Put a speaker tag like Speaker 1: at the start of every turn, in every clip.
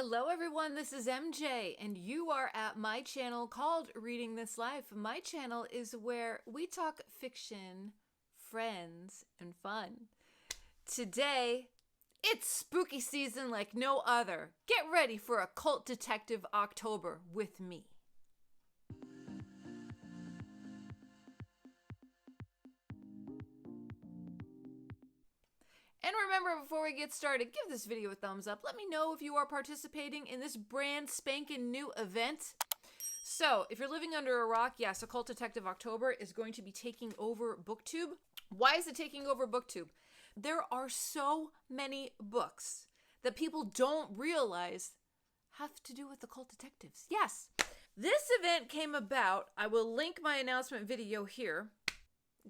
Speaker 1: Hello everyone, this is MJ and you are at my channel called Reading This Life. My channel is where we talk fiction, friends, and fun. Today, it's spooky season like no other. Get ready for Occult Detective October with me. And remember, before we get started, give this video a thumbs up. Let me know if you are participating in this brand spanking new event. So, if you're living under a rock, yes, Occult Detective October is going to be taking over booktube. Why is it taking over booktube? There are so many books that people don't realize have to do with occult detectives. Yes, this event came about, I will link my announcement video here,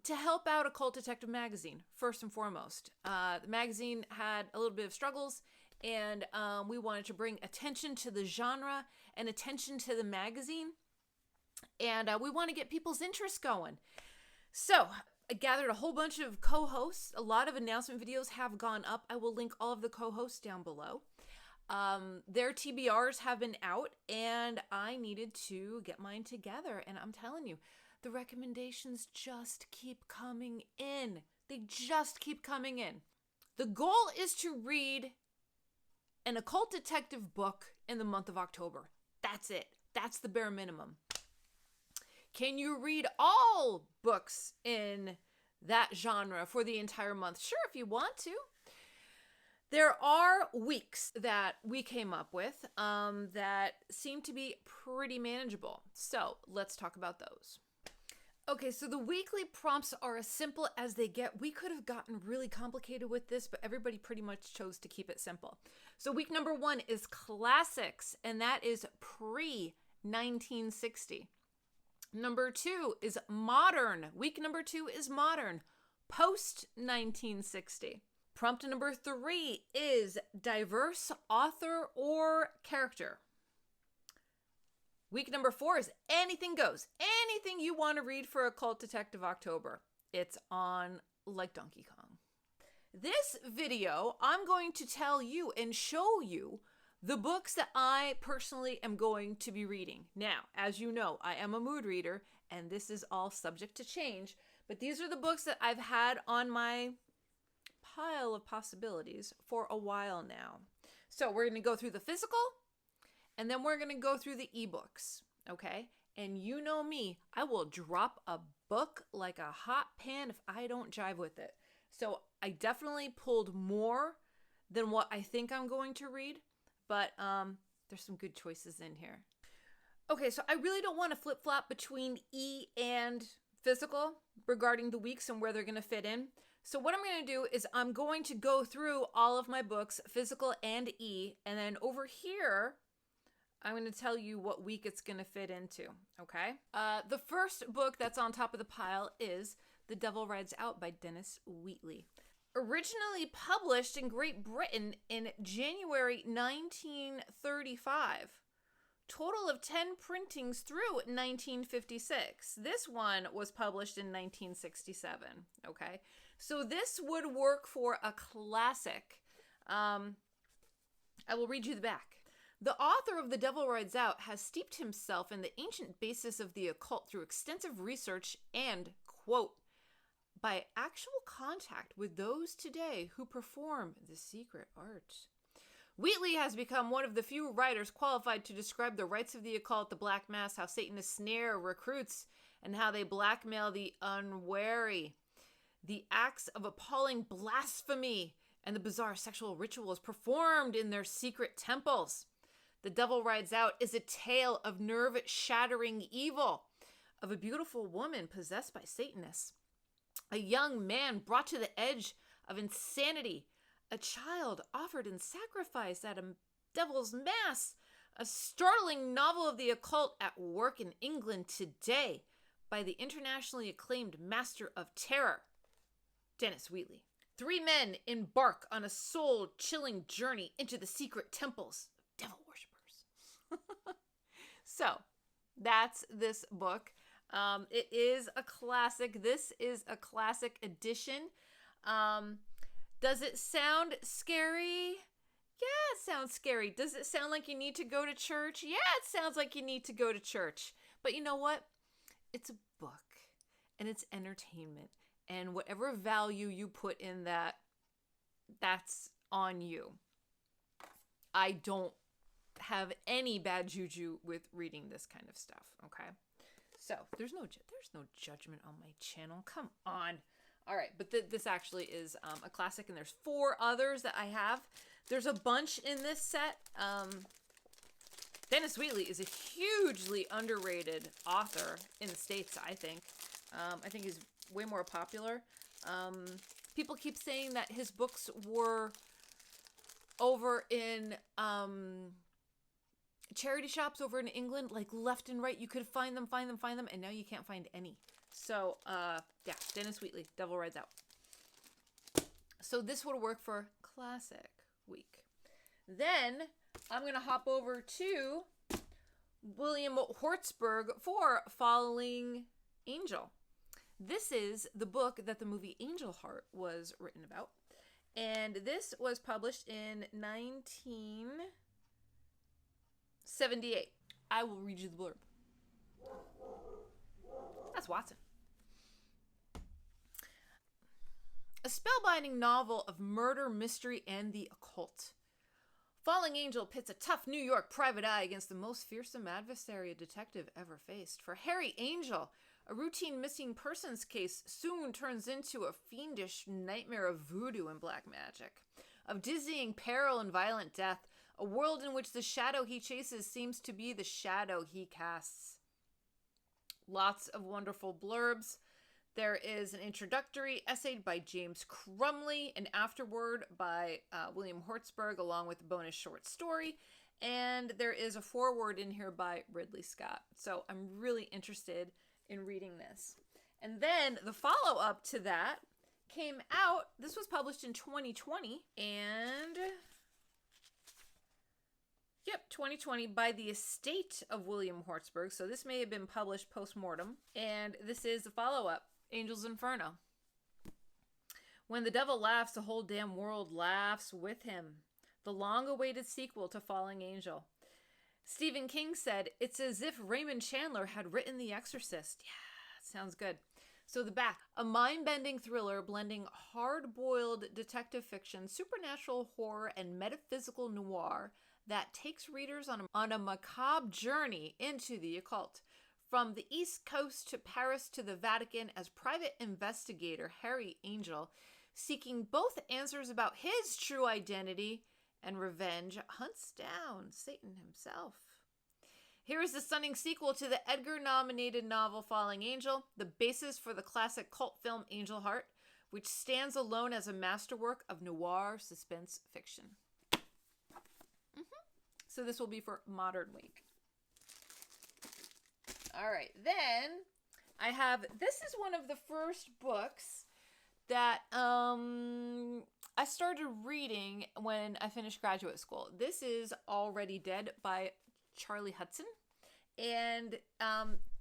Speaker 1: to help out Occult Detective magazine, first and foremost. The magazine had a little bit of struggles, and we wanted to bring attention to the genre and attention to the magazine, and we want to get people's interest going. So I gathered a whole bunch of co-hosts. A lot of announcement videos have gone up. I will link all of the co-hosts down below. Their TBRs have been out, and I needed to get mine together, and I'm telling you, the recommendations just keep coming in. They just keep coming in. The goal is to read an occult detective book in the month of October. That's it. That's the bare minimum. Can you read all books in that genre for the entire month? Sure, if you want to. There are weeks that we came up with that seem to be pretty manageable. So let's talk about those. Okay, so the weekly prompts are as simple as they get. We could have gotten really complicated with this, but everybody pretty much chose to keep it simple. So week number 1 is classics, and that is pre-1960. Number 2 is modern. Week number 2 is modern, post-1960. Prompt number 3 is diverse author or character. Week number 4 is anything goes. Anything you want to read for Occult Detective October. It's on like Donkey Kong. This video, I'm going to tell you and show you the books that I personally am going to be reading. Now, as you know, I am a mood reader, and this is all subject to change, but these are the books that I've had on my pile of possibilities for a while now. So we're going to go through the physical, and then we're going to go through the ebooks, okay? And you know me, I will drop a book like a hot pan if I don't jive with it. So I definitely pulled more than what I think I'm going to read, but there's some good choices in here. Okay, so I really don't want to flip-flop between E and physical regarding the weeks and where they're going to fit in. So what I'm going to do is I'm going to go through all of my books, physical and E, and then over here, I'm going to tell you what week it's going to fit into, okay? The first book that's on top of the pile is The Devil Rides Out by Dennis Wheatley. Originally published in Great Britain in January 1935. Total of 10 printings through 1956. This one was published in 1967, okay? So this would work for a classic. I will read you the back. The author of The Devil Rides Out has steeped himself in the ancient basis of the occult through extensive research and, quote, by actual contact with those today who perform the secret art. Wheatley has become one of the few writers qualified to describe the rites of the occult, the black mass, how Satanists snare recruits, and how they blackmail the unwary. The acts of appalling blasphemy and the bizarre sexual rituals performed in their secret temples. The Devil Rides Out is a tale of nerve-shattering evil, of a beautiful woman possessed by Satanists, a young man brought to the edge of insanity, a child offered in sacrifice at a devil's mass, a startling novel of the occult at work in England today by the internationally acclaimed master of terror, Dennis Wheatley. 3 men embark on a soul-chilling journey into the secret temples of devil worshippers. So, that's this book. It is a classic. This is a classic edition. Does it sound scary? Yeah, it sounds scary. Does it sound like you need to go to church? Yeah, it sounds like you need to go to church. But you know what? It's a book, and it's entertainment. And whatever value you put in that, that's on you. I don't have any bad juju with reading this kind of stuff, okay? So, there's no judgment on my channel. Come on. All right, but this actually is a classic, and there's 4 others that I have. There's a bunch in this set. Dennis Wheatley is a hugely underrated author in the States, I think. I think he's way more popular. People keep saying that his books were over in charity shops over in England, like left and right. You could find them, and now you can't find any. So, yeah, Dennis Wheatley, Devil Rides Out. So this would work for Classic Week. Then I'm going to hop over to William Hjortsburg for Falling Angel. This is the book that the movie Angel Heart was written about. And this was published in 1978. I will read you the blurb. That's Watson. A spellbinding novel of murder, mystery, and the occult. Falling Angel pits a tough New York private eye against the most fearsome adversary a detective ever faced. For Harry Angel, a routine missing persons case soon turns into a fiendish nightmare of voodoo and black magic, of dizzying peril and violent death, a world in which the shadow he chases seems to be the shadow he casts. Lots of wonderful blurbs. There is an introductory essay by James Crumley, an afterword by William Hjortsburg, along with a bonus short story. And there is a foreword in here by Ridley Scott. So I'm really interested in reading this. And then the follow-up to that came out. This was published in 2020. And... Yep, 2020, by the estate of William Hjortsburg. So this may have been published post-mortem. And this is the follow-up, Angel's Inferno. When the devil laughs, the whole damn world laughs with him. The long-awaited sequel to Falling Angel. Stephen King said, it's as if Raymond Chandler had written The Exorcist. Yeah, sounds good. So the back, a mind-bending thriller blending hard-boiled detective fiction, supernatural horror, and metaphysical noir that takes readers on a macabre journey into the occult. From the East Coast to Paris to the Vatican, as private investigator Harry Angel, seeking both answers about his true identity and revenge, hunts down Satan himself. Here is the stunning sequel to the Edgar-nominated novel Falling Angel, the basis for the classic cult film Angel Heart, which stands alone as a masterwork of noir suspense fiction. So this will be for Modern Week. All right, then I have, this is one of the first books that I started reading when I finished graduate school. This is Already Dead by Charlie Hudson. And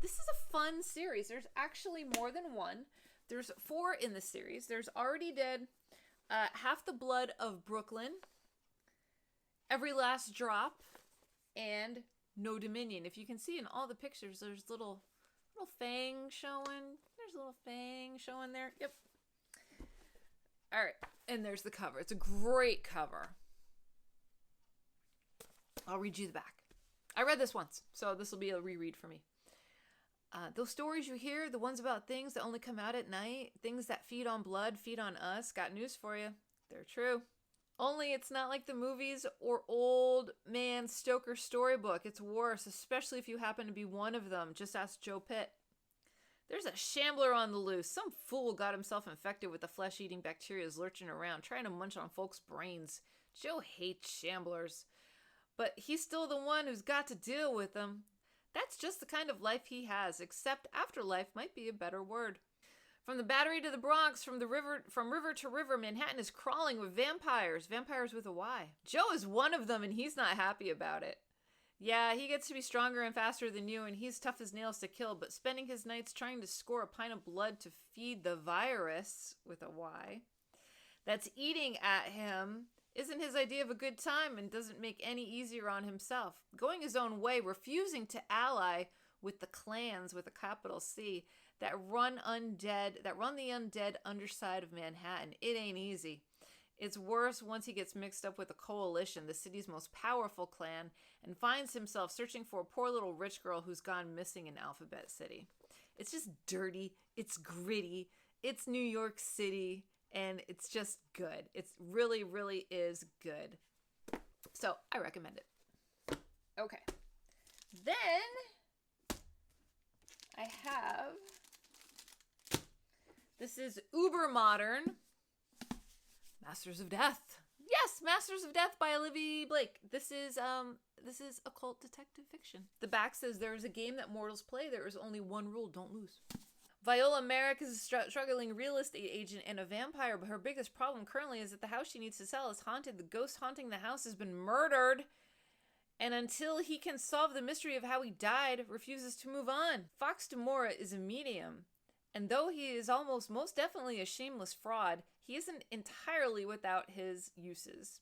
Speaker 1: this is a fun series. There's actually more than one. There's 4 in the series. There's Already Dead, Half the Blood of Brooklyn, Every Last Drop, and No Dominion. If you can see in all the pictures, there's little fangs showing. There's a little fang showing there. Yep. All right. And there's the cover. It's a great cover. I'll read you the back. I read this once, so this will be a reread for me. Those stories you hear, the ones about things that only come out at night, things that feed on blood, feed on us, got news for you. They're true. Only it's not like the movies or old man Stoker storybook. It's worse, especially if you happen to be one of them. Just ask Joe Pitt. There's a shambler on the loose. Some fool got himself infected with the flesh-eating bacteria lurching around, trying to munch on folks' brains. Joe hates shamblers. But he's still the one who's got to deal with them. That's just the kind of life he has, except afterlife might be a better word. From the Battery to the Bronx, from river to river, Manhattan is crawling with vampires. Vampires with a Y. Joe is one of them, and he's not happy about it. Yeah, he gets to be stronger and faster than you, and he's tough as nails to kill, but spending his nights trying to score a pint of blood to feed the virus, with a Y, that's eating at him isn't his idea of a good time and doesn't make any easier on himself. Going his own way, refusing to ally with the clans with a capital C that run the undead underside of Manhattan. It ain't easy. It's worse once he gets mixed up with the Coalition, the city's most powerful clan, and finds himself searching for a poor little rich girl who's gone missing in Alphabet City. It's just dirty, it's gritty, it's New York City, and it's just good. It really, really is good. So, I recommend it. Okay. Then, I have... This is uber modern. Masters of Death. Yes, Masters of Death by Olivia Blake. This is occult detective fiction. The back says there is a game that mortals play. There is only one rule: don't lose. Viola Merrick is a struggling real estate agent and a vampire, but her biggest problem currently is that the house she needs to sell is haunted. The ghost haunting the house has been murdered, and until he can solve the mystery of how he died, refuses to move on. Fox DeMora is a medium, and though he is most definitely a shameless fraud, he isn't entirely without his uses,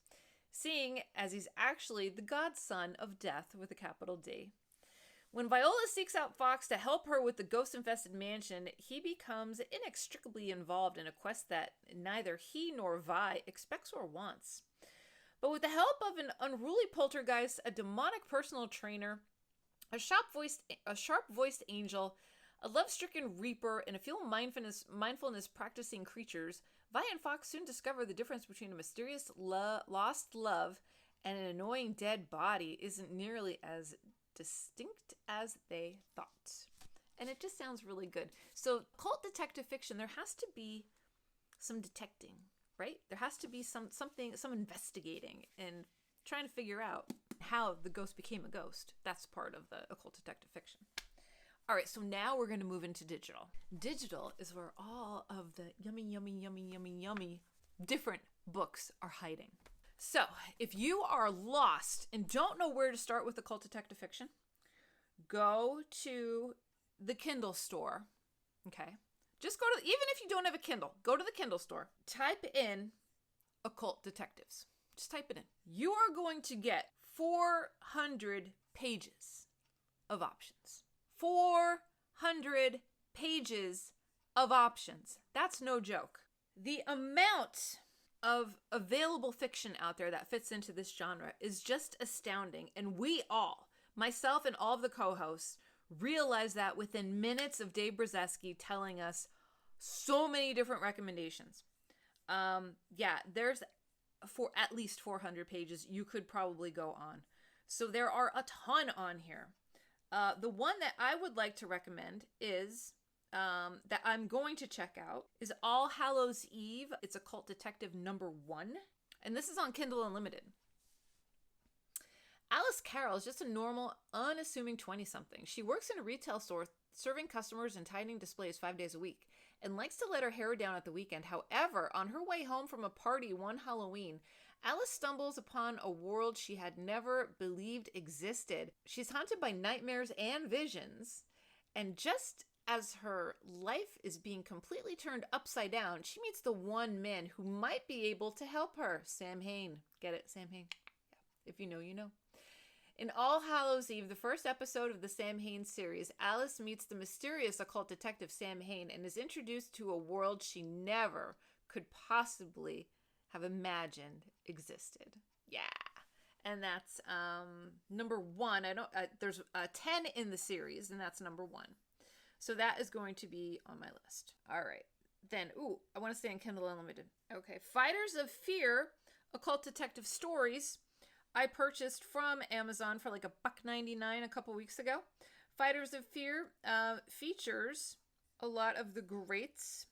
Speaker 1: seeing as he's actually the godson of death with a capital D. When Viola seeks out Fox to help her with the ghost-infested mansion, he becomes inextricably involved in a quest that neither he nor Vi expects or wants. But with the help of an unruly poltergeist, a demonic personal trainer, a sharp-voiced angel, a love-stricken reaper, and a few mindfulness-practicing creatures, Vi and Fox soon discover the difference between a mysterious lost love and an annoying dead body isn't nearly as distinct as they thought. And it just sounds really good. So, cult detective fiction, there has to be some detecting, right? There has to be some investigating and trying to figure out how the ghost became a ghost. That's part of the occult detective fiction. All right, so now we're going to move into digital. Digital is where all of the yummy different books are hiding. So, if you are lost and don't know where to start with occult detective fiction, go to the Kindle store, okay? Just go to, even if you don't have a Kindle, go to the Kindle store. Type in occult detectives. Just type it in. You are going to get 400 pages of options. 400 pages of options. That's no joke. The amount of available fiction out there that fits into this genre is just astounding. And we all, myself and all of the co-hosts, realize that within minutes of Dave Brzezinski telling us so many different recommendations. There's for at least 400 pages you could probably go on. So there are a ton on here. The one that I would like to recommend is, that I'm going to check out, is All Hallows Eve. It's Occult Detective #1, and this is on Kindle Unlimited. Alice Carroll is just a normal, unassuming 20-something. She works in a retail store serving customers and tidying displays 5 days a week and likes to let her hair down at the weekend. However, on her way home from a party one Halloween, Alice stumbles upon a world she had never believed existed. She's haunted by nightmares and visions, and just as her life is being completely turned upside down, she meets the one man who might be able to help her, Sam Hain. Get it? Sam Hain? Yeah. If you know, you know. In All Hallows Eve, the first episode of the Sam Hain series, Alice meets the mysterious occult detective Sam Hain and is introduced to a world she never could possibly have imagined existed. Yeah. And that's #1. There's 10 in the series, and that's #1. So that is going to be on my list. All right. Then, I want to stay on Kindle Unlimited. Okay. Fighters of Fear, Occult Detective Stories, I purchased from Amazon for like $1.99 a couple weeks ago. Fighters of Fear features a lot of the greats.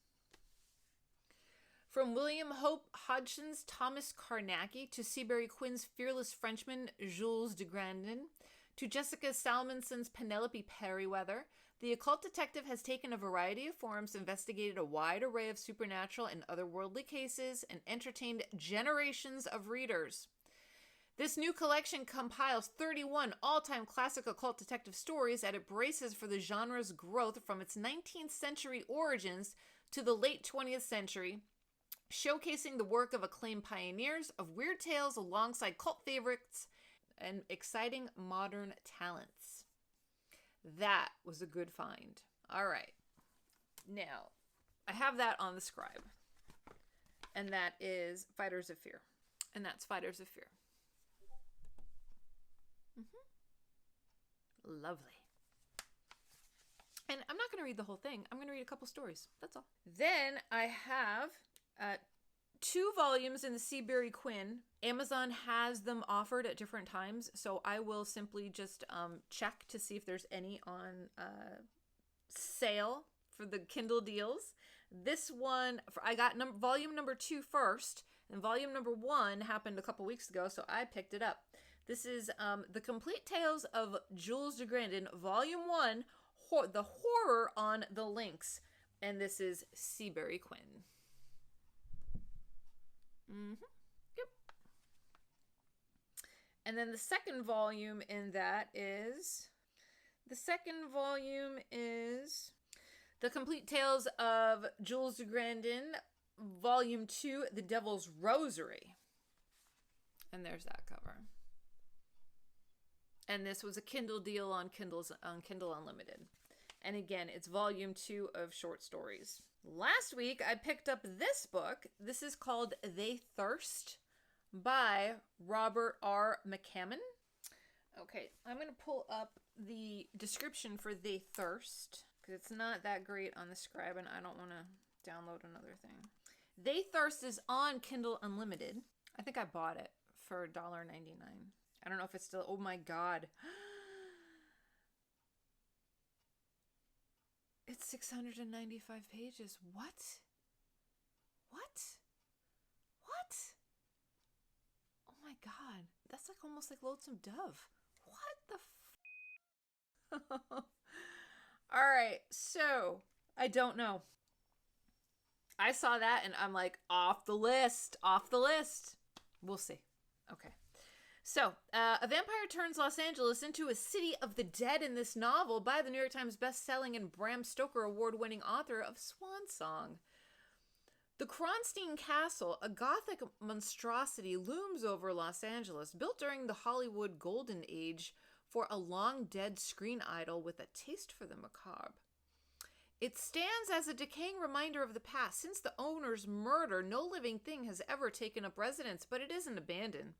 Speaker 1: From William Hope Hodgson's Thomas Carnacki to Seabury Quinn's fearless Frenchman Jules de Grandin to Jessica Salmonson's Penelope Perryweather, the occult detective has taken a variety of forms, investigated a wide array of supernatural and otherworldly cases, and entertained generations of readers. This new collection compiles 31 all-time classic occult detective stories that it braces for the genre's growth from its 19th century origins to the late 20th century, showcasing the work of acclaimed pioneers of weird tales alongside cult favorites and exciting modern talents. That was a good find. All right. Now, I have that on the scribe. And that is Fighters of Fear. And that's Fighters of Fear. Lovely. And I'm not going to read the whole thing. I'm going to read a couple stories. That's all. Then I have 2 volumes in the Seabury Quinn. Amazon has them offered at different times, so I will simply just check to see if there's any on sale for the Kindle deals. This one, I got volume number 2 first, and volume number 1 happened a couple weeks ago, so I picked it up. This is The Complete Tales of Jules de Grandin, volume 1, The Horror on the Links, and this is Seabury Quinn. Yep. And then the second volume in that is... The Complete Tales of Jules de Grandin, volume 2, The Devils Rosary. And there's that cover. And this was a Kindle deal on Kindle Unlimited. And again, it's volume 2 of short stories. Last week, I picked up this book. This is called They Thirst by Robert R. McCammon. Okay, I'm going to pull up the description for They Thirst, because it's not that great on the scribe, and I don't want to download another thing. They Thirst is on Kindle Unlimited. I think I bought it for $1.99. I don't know if it's still... Oh my god. It's 695 pages. What? Oh my god. That's like almost like Lonesome Dove. What the Alright, so I don't know. I saw that and I'm like, off the list. We'll see. Okay. So, a vampire turns Los Angeles into a city of the dead in this novel by the New York Times best-selling and Bram Stoker award-winning author of Swan Song. The Kronstein Castle, a Gothic monstrosity, looms over Los Angeles, built during the Hollywood Golden Age for a long-dead screen idol with a taste for the macabre. It stands as a decaying reminder of the past. Since the owner's murder, no living thing has ever taken up residence, but it isn't abandoned.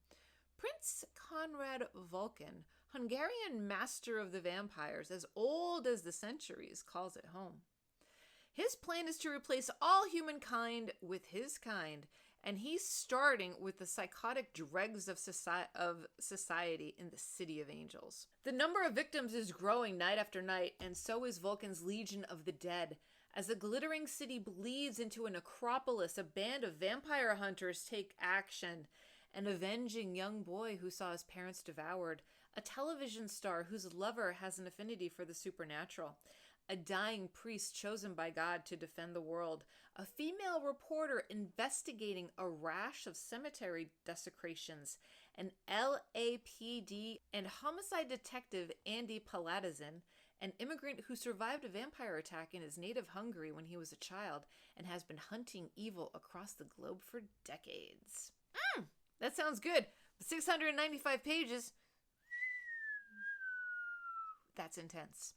Speaker 1: Prince Conrad Vulcan, Hungarian master of the vampires, as old as the centuries, calls it home. His plan is to replace all humankind with his kind, and he's starting with the psychotic dregs of society in the City of Angels. The number of victims is growing night after night, and so is Vulcan's Legion of the Dead. As the glittering city bleeds into a necropolis, a band of vampire hunters take action. An avenging young boy who saw his parents devoured, a television star whose lover has an affinity for the supernatural, a dying priest chosen by God to defend the world, a female reporter investigating a rash of cemetery desecrations, an LAPD and homicide detective Andy Paladizin, an immigrant who survived a vampire attack in his native Hungary when he was a child and has been hunting evil across the globe for decades. That sounds good. 695 pages. That's intense.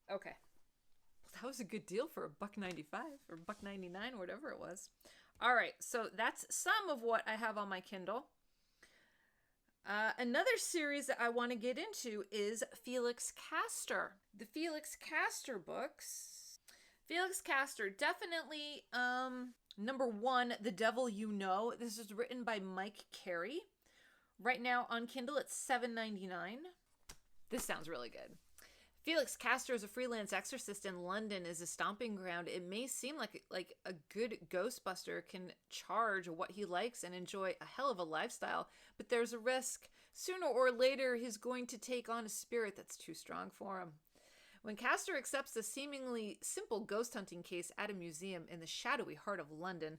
Speaker 1: Okay. Well, that was a good deal for $1.95 or $1.99, whatever it was. All right, so that's some of what I have on my Kindle. Another series that I want to get into is Felix Caster. The Felix Caster books. Felix Caster, definitely... Number 1, The Devil You Know. This is written by Mike Carey. Right now on Kindle, it's $7.99. This sounds really good. Felix Caster is a freelance exorcist in London is a stomping ground. It may seem like a good Ghostbuster can charge what he likes and enjoy a hell of a lifestyle, but there's a risk. Sooner or later, he's going to take on a spirit that's too strong for him. When Caster accepts a seemingly simple ghost hunting case at a museum in the shadowy heart of London,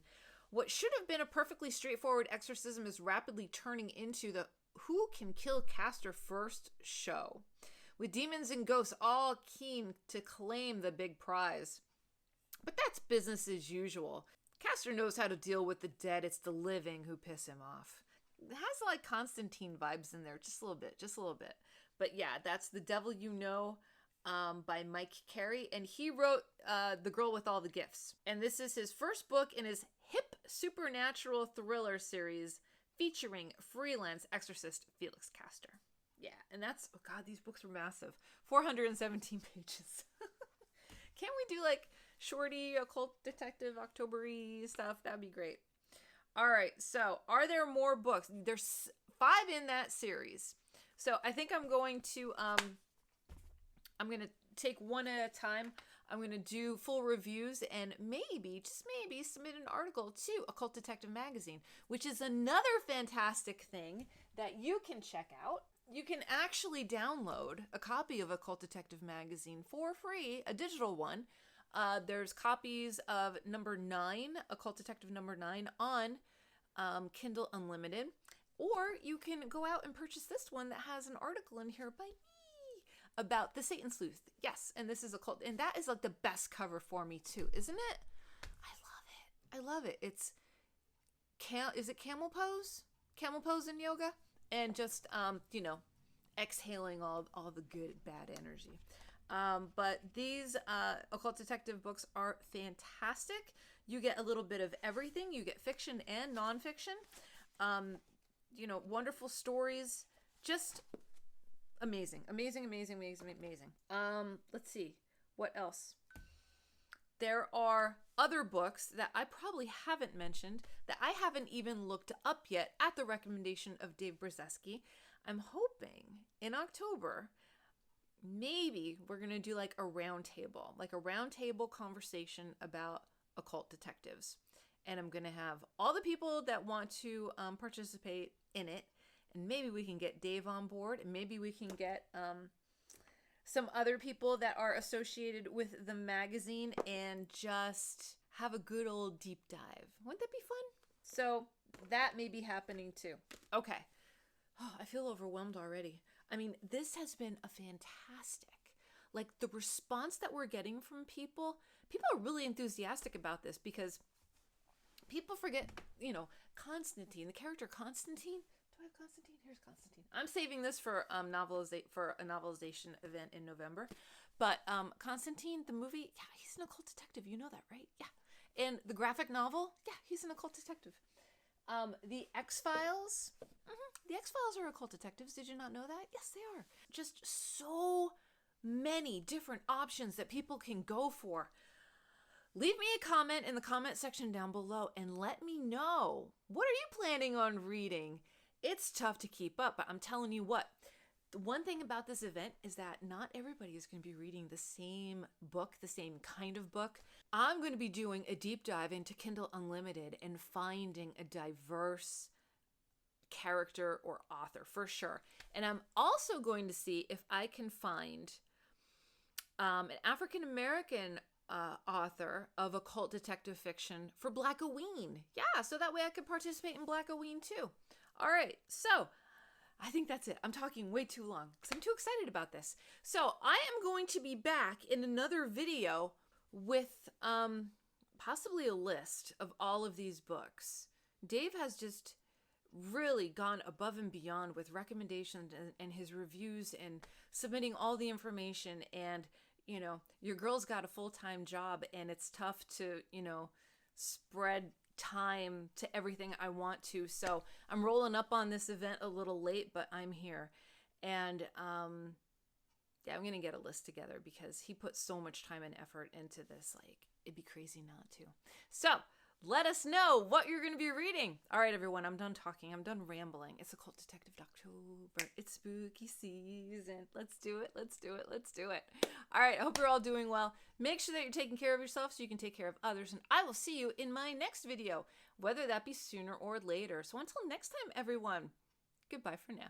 Speaker 1: what should have been a perfectly straightforward exorcism is rapidly turning into the Who Can Kill Caster First show, with demons and ghosts all keen to claim the big prize. But that's business as usual. Caster knows how to deal with the dead. It's the living who piss him off. It has like Constantine vibes in there, just a little bit, just a little bit. But yeah, that's The Devil You Know by Mike Carey. And he wrote The Girl with All the Gifts. And this is his first book in his hip supernatural thriller series featuring freelance exorcist Felix Caster. Yeah, and that's, oh God, these books were massive. 417 pages. Can't we do like shorty Occult Detective October-y stuff? That'd be great. All right, so are there more books? There's 5 in that series. So I think I'm going to take one at a time. I'm going to do full reviews and maybe, just maybe, submit an article to Occult Detective Magazine, which is another fantastic thing that you can check out. You can actually download a copy of Occult Detective Magazine for free, a digital one. There's copies of number 9, Occult Detective number 9, on Kindle Unlimited. Or you can go out and purchase this one that has an article in here by me about the Satan Sleuth. Yes, and this is Occult, and that is like the best cover for me too, isn't it? I love it. It's is it camel pose? Camel pose in yoga? And just exhaling all the good bad energy. But these Occult Detective books are fantastic. You get a little bit of everything. You get fiction and nonfiction. Wonderful stories. Just amazing. Let's see. What else? There are other books that I probably haven't mentioned that I haven't even looked up yet at the recommendation of Dave Brzezinski. I'm hoping in October, maybe we're going to do like a roundtable conversation about occult detectives. And I'm going to have all the people that want to participate in it. And maybe we can get Dave on board, and maybe we can get some other people that are associated with the magazine and just have a good old deep dive. Wouldn't that be fun? So that may be happening too. Okay. Oh, I feel overwhelmed already. I mean, this has been a fantastic, like the response that we're getting from people are really enthusiastic about this because people forget, Constantine, the character Constantine. Do I have Constantine? Here's Constantine. I'm saving this for a novelization event in November. But Constantine, the movie, yeah, he's an occult detective. You know that, right? Yeah. And the graphic novel, yeah, he's an occult detective. The X-Files, the X-Files are occult detectives. Did you not know that? Yes, they are. Just so many different options that people can go for. Leave me a comment in the comment section down below and let me know, what are you planning on reading? It's tough to keep up, but I'm telling you what, the one thing about this event is that not everybody is going to be reading the same book, the same kind of book. I'm going to be doing a deep dive into Kindle Unlimited and finding a diverse character or author for sure. And I'm also going to see if I can find an African-American author of occult detective fiction for Blackoween. Yeah, so that way I could participate in Blackoween too. All right, so I think that's it. I'm talking way too long because I'm too excited about this. So I am going to be back in another video with possibly a list of all of these books. Dave has just really gone above and beyond with recommendations and his reviews and submitting all the information. And your girl's got a full-time job and it's tough to, spread time to everything I want to. So I'm rolling up on this event a little late, but I'm here. And yeah, I'm going to get a list together because he put so much time and effort into this. Like, it'd be crazy not to. So let us know what you're going to be reading. All right, everyone, I'm done talking. I'm done rambling. It's Occult Detective October. It's spooky season. Let's do it. Let's do it. Let's do it. All right, I hope you're all doing well. Make sure that you're taking care of yourself so you can take care of others. And I will see you in my next video, whether that be sooner or later. So until next time, everyone, goodbye for now.